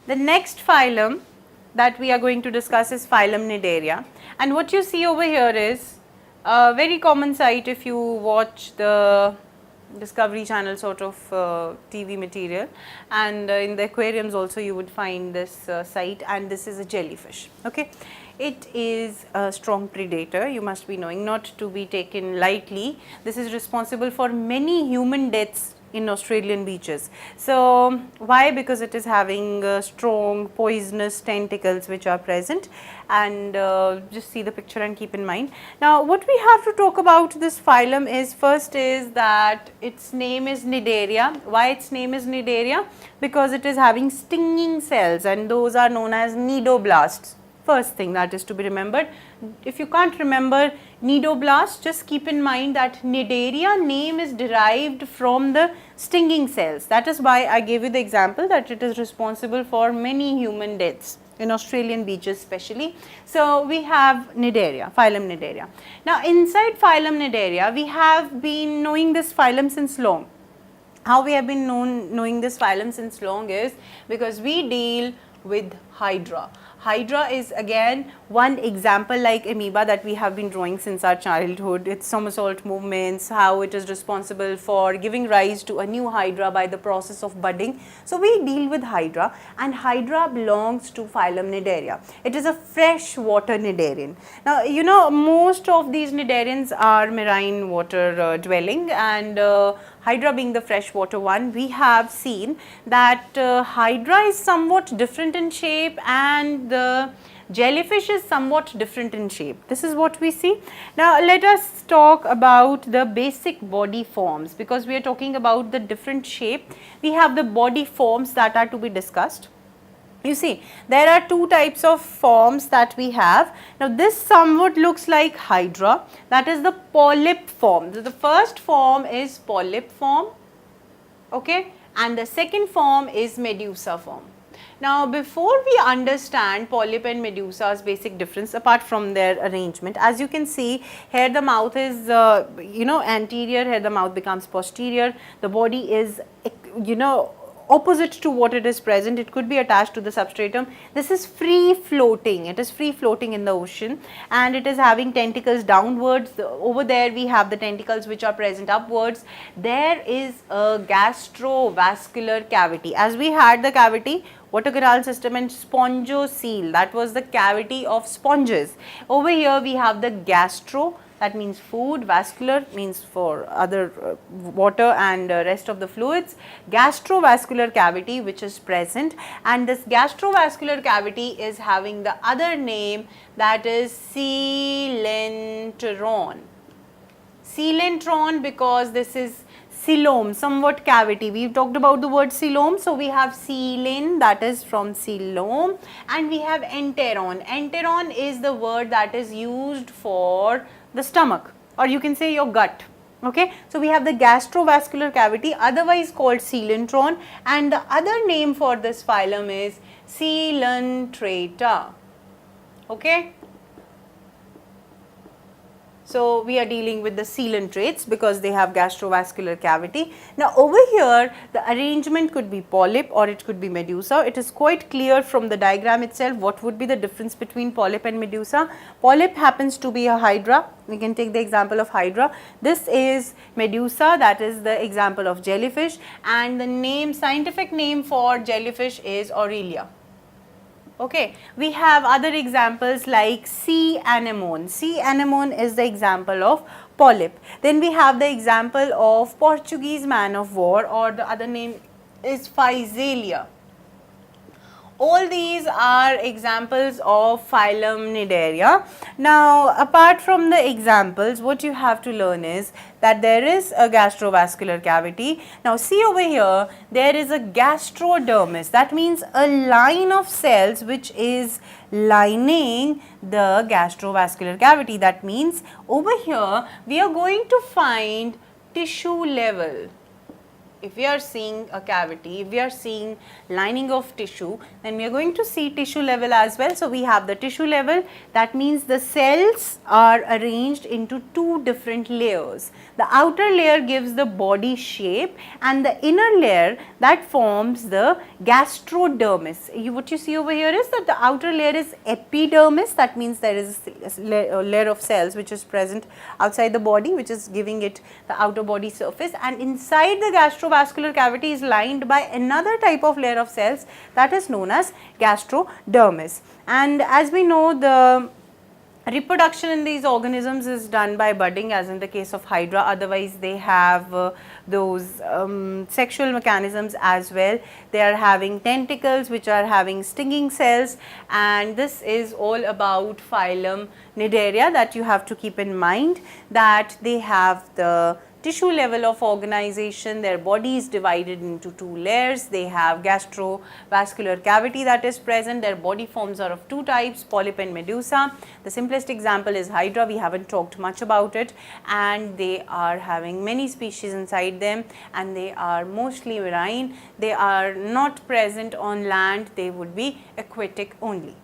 The next phylum that we are going to discuss is Phylum Cnidaria, and what you see over here is a very common sight if you watch the Discovery Channel sort of TV material, and in the aquariums also you would find this sight, and this is a jellyfish. Okay, it is a strong predator, you must be knowing, not to be taken lightly. This is responsible for many human deaths in Australian beaches. So why? Because it is having strong poisonous tentacles which are present, and just see the picture and keep in mind. Now what we have to talk about this phylum is, first is that its name is Cnidaria. Why its name is Cnidaria? Because it is having stinging cells, and those are known as cnidoblasts. First thing that is to be remembered. If you can't remember cnidoblast, just keep in mind that Cnidaria name is derived from the stinging cells. That is why I gave you the example that it is responsible for many human deaths in Australian beaches especially. So we have Cnidaria, Phylum Cnidaria. Now inside Phylum Cnidaria, we have been knowing this phylum since long. How we have been knowing this phylum since long is because we deal with Hydra. Hydra is again one example like amoeba that we have been drawing since our childhood. Its somersault movements, how it is responsible for giving rise to a new Hydra by the process of budding. So we deal with Hydra, and Hydra belongs to Phylum Cnidaria. It is a freshwater cnidarian. Now you know most of these cnidarians are marine water dwelling, and Hydra being the freshwater one, we have seen that Hydra is somewhat different in shape and the jellyfish is somewhat different in shape. This is what we see. Now let us talk about the basic body forms, because we are talking about the different shape. We have the body forms that are to be discussed. You see, there are two types of forms that we have. Now this somewhat looks like Hydra, that is the polyp form. So the first form is polyp form, okay, and the second form is Medusa form. Now before we understand Polyp and Medusa's basic difference apart from their arrangement, as you can see here the mouth is anterior, here the mouth becomes posterior, the body is opposite to what it is present, it could be attached to the substratum. This is free floating, it is free floating in the ocean, and it is having tentacles downwards. Over there we have the tentacles which are present upwards. There is a gastrovascular cavity. As we had the cavity, water canal system and spongocoel, that was the cavity of sponges. Over here we have the gastro, that means food, vascular means for other water and rest of the fluids, gastrovascular cavity which is present, and this gastrovascular cavity is having the other name, that is coelentron. Coelentron because this is coelom, somewhat cavity. We talked about the word coelom, so we have coelen, that is from coelom, and we have enteron. Enteron is the word that is used for the stomach, or you can say your gut. Okay, so we have the gastrovascular cavity, otherwise called coelentron, and the other name for this phylum is coelentrata. Okay. So we are dealing with the coelentrates because they have gastrovascular cavity. Now over here the arrangement could be polyp or it could be medusa. It is quite clear from the diagram itself what would be the difference between polyp and medusa. Polyp happens to be a Hydra. We can take the example of Hydra. This is medusa, that is the example of jellyfish, and the name, scientific name for jellyfish is Aurelia. Okay, we have other examples like sea anemone. Sea anemone is the example of polyp. Then we have the example of Portuguese man of war, or the other name is Physalia. All these are examples of Phylum Cnidaria. Now apart from the examples, what you have to learn is that there is a gastrovascular cavity. Now see over here, there is a gastrodermis, that means a line of cells which is lining the gastrovascular cavity. That means over here we are going to find tissue level. if we are seeing a cavity, if we are seeing lining of tissue, then we are going to see tissue level as well. So, we have the tissue level, that means the cells are arranged into two different layers. The outer layer gives the body shape and the inner layer that forms the gastrodermis. What you see over here is that the outer layer is epidermis, that means there is a layer of cells which is present outside the body, which is giving it the outer body surface, and inside the gastrovascular cavity is lined by another type of layer of cells that is known as gastrodermis. And as we know, the reproduction in these organisms is done by budding, as in the case of Hydra. Otherwise, they have those sexual mechanisms as well. They are having tentacles which are having stinging cells, and this is all about Phylum Cnidaria, that you have to keep in mind, that they have the tissue level of organization. Their body is divided into two layers. They have gastrovascular cavity that is present. Their body forms are of two types, Polyp and Medusa. The simplest example is Hydra, we haven't talked much about it, and they are having many species inside them, and they are mostly marine. They are not present on land, they would be aquatic only.